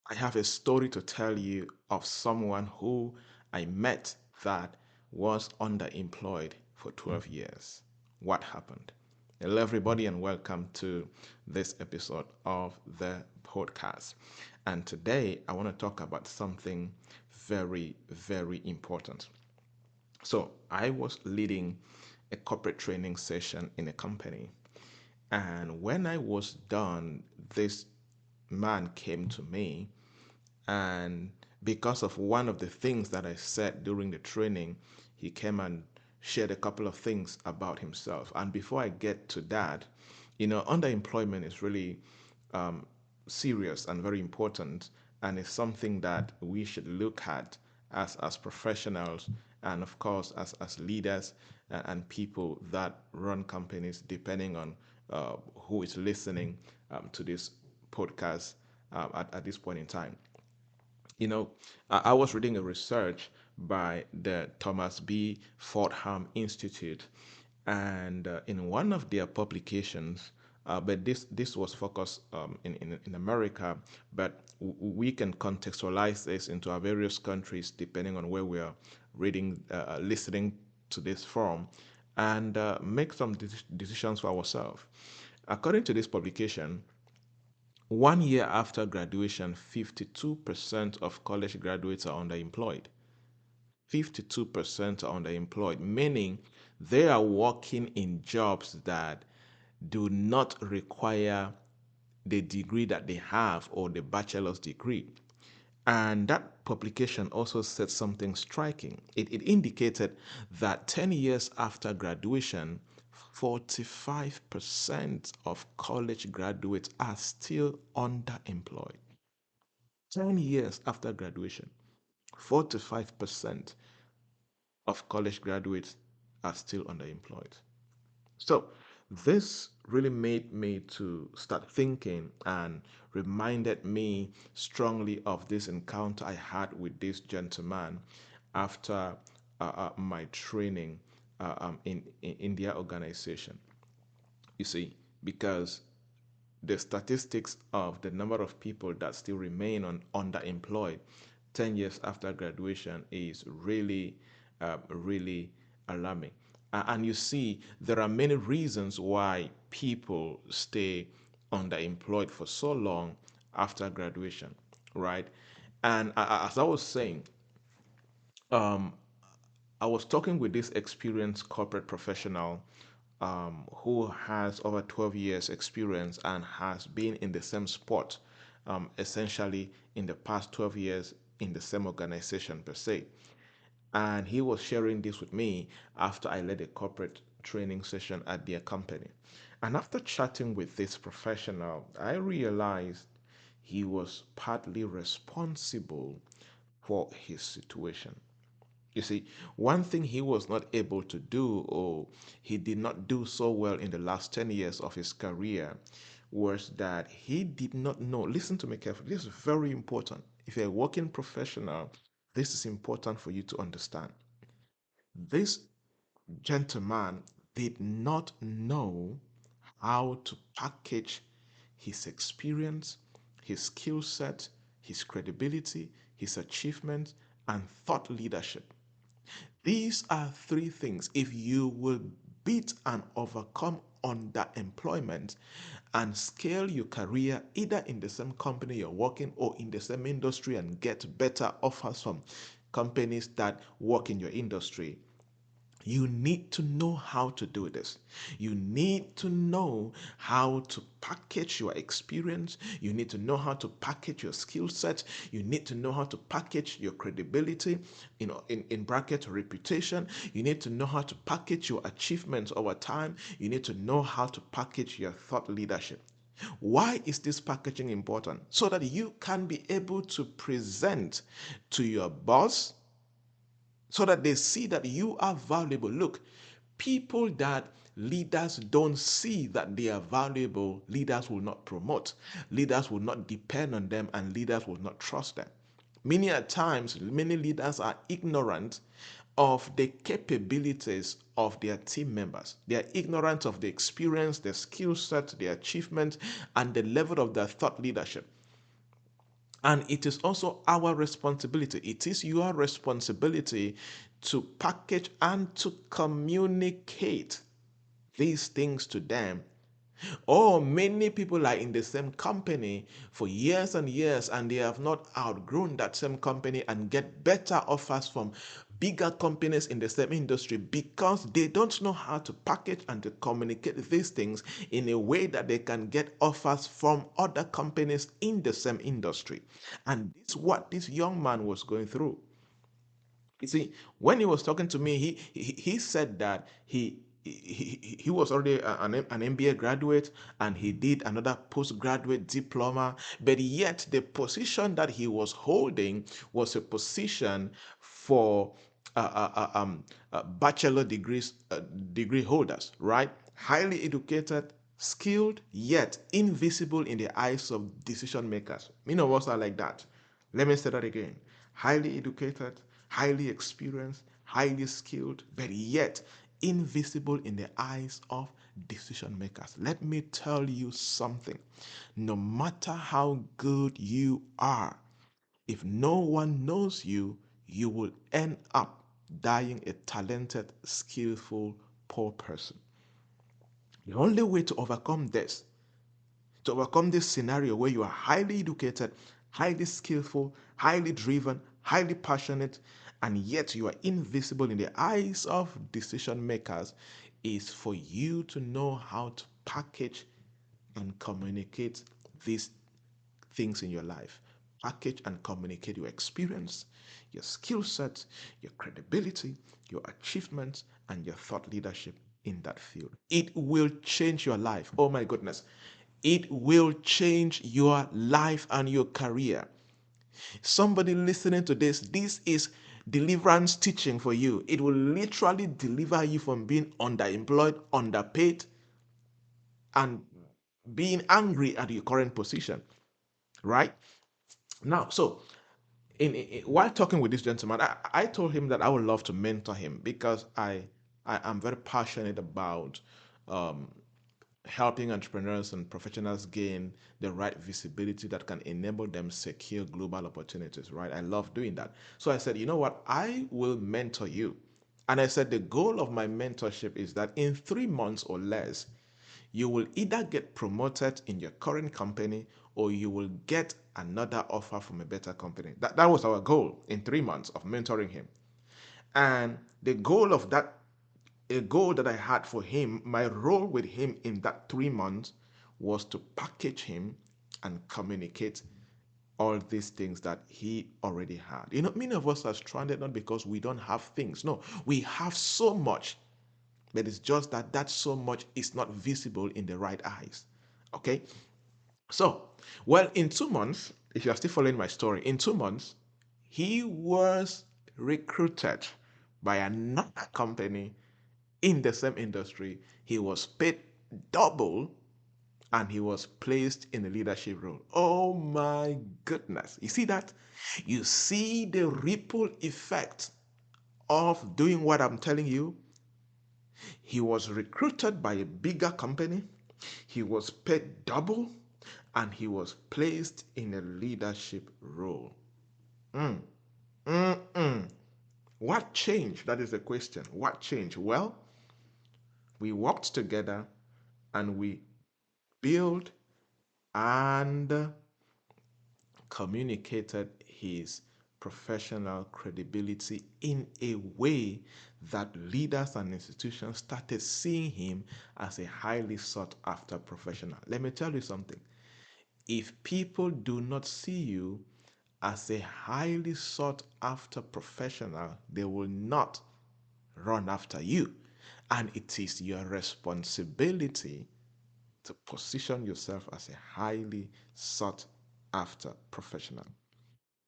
I have a story to tell you of someone who I met that was underemployed for 12 years. What happened? Hello, everybody, and welcome to this episode of the podcast. And today I want to talk about something very, very important. So, I was leading a corporate training session in a company. And when I was done, this man came to me, and because of one of the things that I said during the training, he came and shared a couple of things about himself. And before I get to that, underemployment is really um, serious and very important, and it's something that we should look at as professionals, and of course as leaders and people that run companies, depending on who is listening to this podcast at this point in time. I was reading a research by the Thomas B. Fordham Institute, and in one of their publications, but this was focused in America, but we can contextualize this into our various countries depending on where we are reading, listening to this from, and make some decisions for ourselves. According to this publication, 1 year after graduation, 52% of college graduates are underemployed. 52% are underemployed, meaning they are working in jobs that do not require the degree that they have or the bachelor's degree. And that publication also said something striking. It indicated that 10 years after graduation, 45% of college graduates are still underemployed. 10 years after graduation, 45% of college graduates are still underemployed. So this really made me to start thinking and reminded me strongly of this encounter I had with this gentleman after my training in their organization. You see, because the statistics of the number of people that still remain underemployed 10 years after graduation is really alarming. And you see, there are many reasons why people stay underemployed for so long after graduation, right? And as I was saying, um, I was talking with this experienced corporate professional who has over 12 years experience and has been in the same spot, essentially in the past 12 years in the same organization per se. And he was sharing this with me after I led a corporate training session at their company. And after chatting with this professional, I realized he was partly responsible for his situation. You see, one thing he was not able to do, or he did not do so well in the last 10 years of his career, was that he did not know. Listen to me carefully. This is very important. If you're a working professional, this is important for you to understand. This gentleman did not know how to package his experience, his skill set, his credibility, his achievements, and thought leadership. These are three things. If you will beat and overcome underemployment and scale your career either in the same company you're working or in the same industry and get better offers from companies that work in your industry, you need to know how to do this. You need to know how to package your experience. You need to know how to package your skill set. You need to know how to package your credibility, in bracket reputation. You need to know how to package your achievements over time. You need to know how to package your thought leadership. Why is this packaging important? So that you can be able to present to your boss, so that they see that you are valuable. Look, people that leaders don't see that they are valuable, leaders will not promote, leaders will not depend on them, and leaders will not trust them. Many a times, many leaders are ignorant of the capabilities of their team members. They are ignorant of the experience, the skill set, the achievement, and the level of their thought leadership. And it is also our responsibility. It is your responsibility to package and to communicate these things to them. Oh, many people are in the same company for years and years, and they have not outgrown that same company and get better offers from bigger companies in the same industry because they don't know how to package and to communicate these things in a way that they can get offers from other companies in the same industry. And this is what this young man was going through. You see, when he was talking to me, he said that he was already an MBA graduate and he did another postgraduate diploma, but yet the position that he was holding was a position for bachelor degree holders, right? Highly educated, skilled, yet invisible in the eyes of decision makers. You know what's like that? Let me say that again. Highly educated, highly experienced, highly skilled, but yet invisible in the eyes of decision makers. Let me tell you something. No matter how good you are, if no one knows you, you will end up dying a talented, skillful, poor person. The only way to overcome this scenario where you are highly educated, highly skillful, highly driven, highly passionate, and yet you are invisible in the eyes of decision makers, is for you to know how to package and communicate these things in your life. Package and communicate your experience, your skill set, your credibility, your achievements, and your thought leadership in that field. It will change your life. Oh my goodness. It will change your life and your career. Somebody listening to this is deliverance teaching for you. It will literally deliver you from being underemployed, underpaid, and being angry at your current position, right? Now, so while talking with this gentleman, I told him that I would love to mentor him because I am very passionate about um, helping entrepreneurs and professionals gain the right visibility that can enable them secure global opportunities, right? I love doing that. So I said, you know what? I will mentor you. And I said, the goal of my mentorship is that in 3 months or less, you will either get promoted in your current company or you will get another offer from a better company. That was our goal in 3 months of mentoring him. And the goal of that, a goal that I had for him, my role with him in that 3 months was to package him and communicate all these things that he already had. You know, many of us are stranded not because we don't have things. No, we have so much, but it's just that that so much is not visible in the right eyes. Okay? So, well, in 2 months, if you are still following my story, in 2 months, he was recruited by another company in the same industry. He was paid double and he was placed in a leadership role. Oh my goodness. You see that? You see the ripple effect of doing what I'm telling you? He was recruited by a bigger company, he was paid double, and he was placed in a leadership role. Mm, mm. What changed? That is the question. What changed? Well, we worked together and we built and communicated his professional credibility in a way that leaders and institutions started seeing him as a highly sought after professional. Let me tell you something. If people do not see you as a highly sought after professional, they will not run after you. And it is your responsibility to position yourself as a highly sought after professional.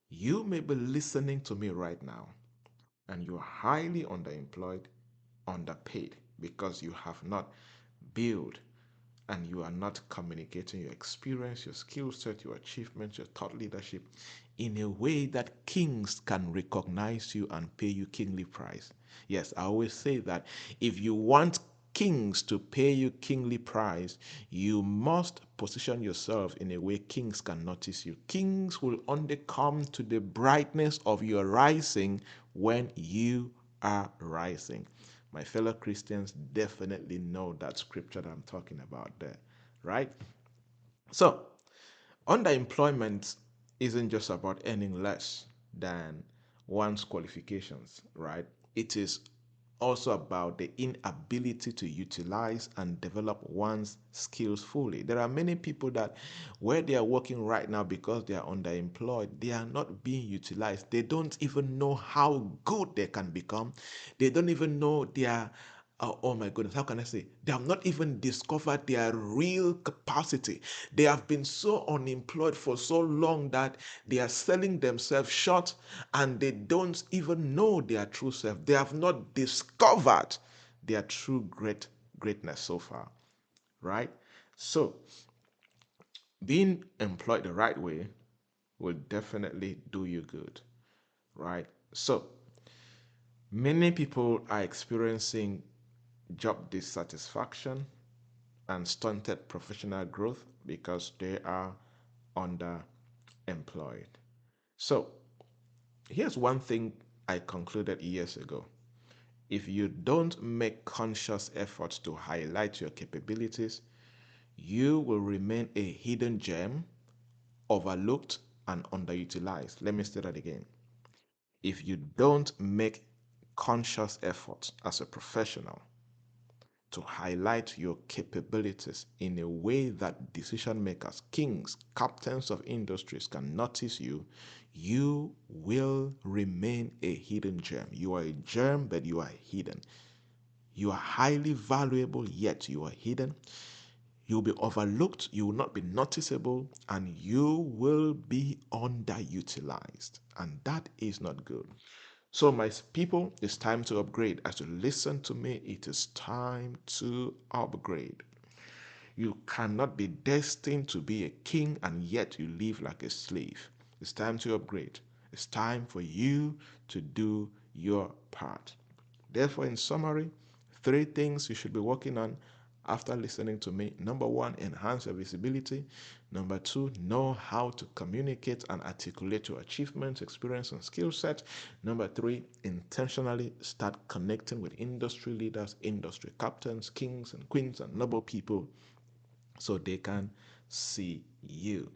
You may be listening to me right now and you're highly underemployed, underpaid because you have not built and you are not communicating your experience, your skill set, your achievements, your thought leadership in a way that kings can recognize you and pay you kingly price. Yes, I always say that if you want kings to pay you kingly price, you must position yourself in a way kings can notice you. Kings will only come to the brightness of your rising when you are rising. My fellow Christians definitely know that scripture that I'm talking about there, right? So, underemployment isn't just about earning less than one's qualifications, right? It is also about the inability to utilize and develop one's skills fully. There are many people that where they are working right now because they are underemployed, they are not being utilized. They don't even know how good they can become. They don't even know their oh my goodness, how can I say? They have not even discovered their real capacity. They have been so unemployed for so long that they are selling themselves short and they don't even know their true self. They have not discovered their true greatness so far, right? So, being employed the right way will definitely do you good, right? So, many people are experiencing job dissatisfaction and stunted professional growth because they are underemployed. So, here's one thing I concluded years ago. If you don't make conscious efforts to highlight your capabilities, you will remain a hidden gem, overlooked and underutilized. Let me say that again. If you don't make conscious efforts as a professional to highlight your capabilities in a way that decision makers, kings, captains of industries can notice you, you will remain a hidden gem. You are a gem, but you are hidden. You are highly valuable, yet you are hidden. You'll be overlooked, you will not be noticeable, and you will be underutilized. And that is not good. So, my people, it's time to upgrade. As you listen to me, it is time to upgrade. You cannot be destined to be a king and yet you live like a slave. It's time to upgrade. It's time for you to do your part. Therefore, in summary, three things you should be working on after listening to me. Number one, enhance your visibility. Number two, know how to communicate and articulate your achievements, experience, and skill set. Number three, intentionally start connecting with industry leaders, industry captains, kings and queens, and noble people so they can see you.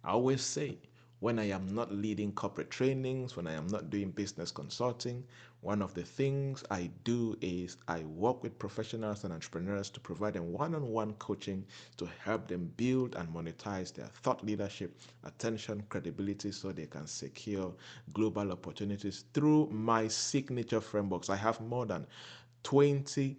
I always say, when I am not leading corporate trainings, when I am not doing business consulting, one of the things I do is I work with professionals and entrepreneurs to provide them one on one coaching to help them build and monetize their thought leadership, attention, credibility so they can secure global opportunities through my signature frameworks. I have more than 20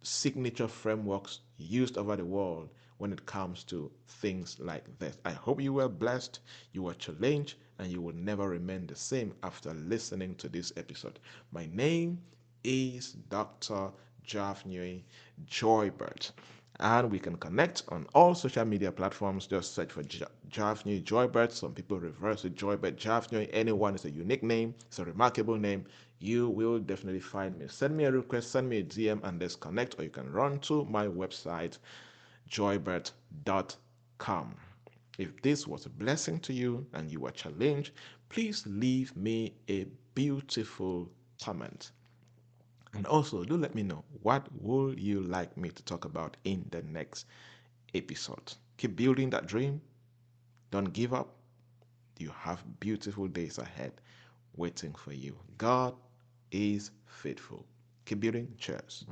signature frameworks used over the world when it comes to things like this. I hope you were blessed, you were challenged, and you will never remain the same after listening to this episode. My name is Dr. Javnyuy Joybert. And we can connect on all social media platforms. Just search for Javnyuy Joybert. Some people reverse it, Joybert Javnyuy. Anyone is a unique name. It's a remarkable name. You will definitely find me. Send me a request, send me a DM, and let's connect. Or you can run to my website, joybert.com. If this was a blessing to you and you were challenged, please leave me a beautiful comment. And also, do let me know what would you like me to talk about in the next episode. Keep building that dream. Don't give up. You have beautiful days ahead waiting for you. God is faithful. Keep building. Cheers.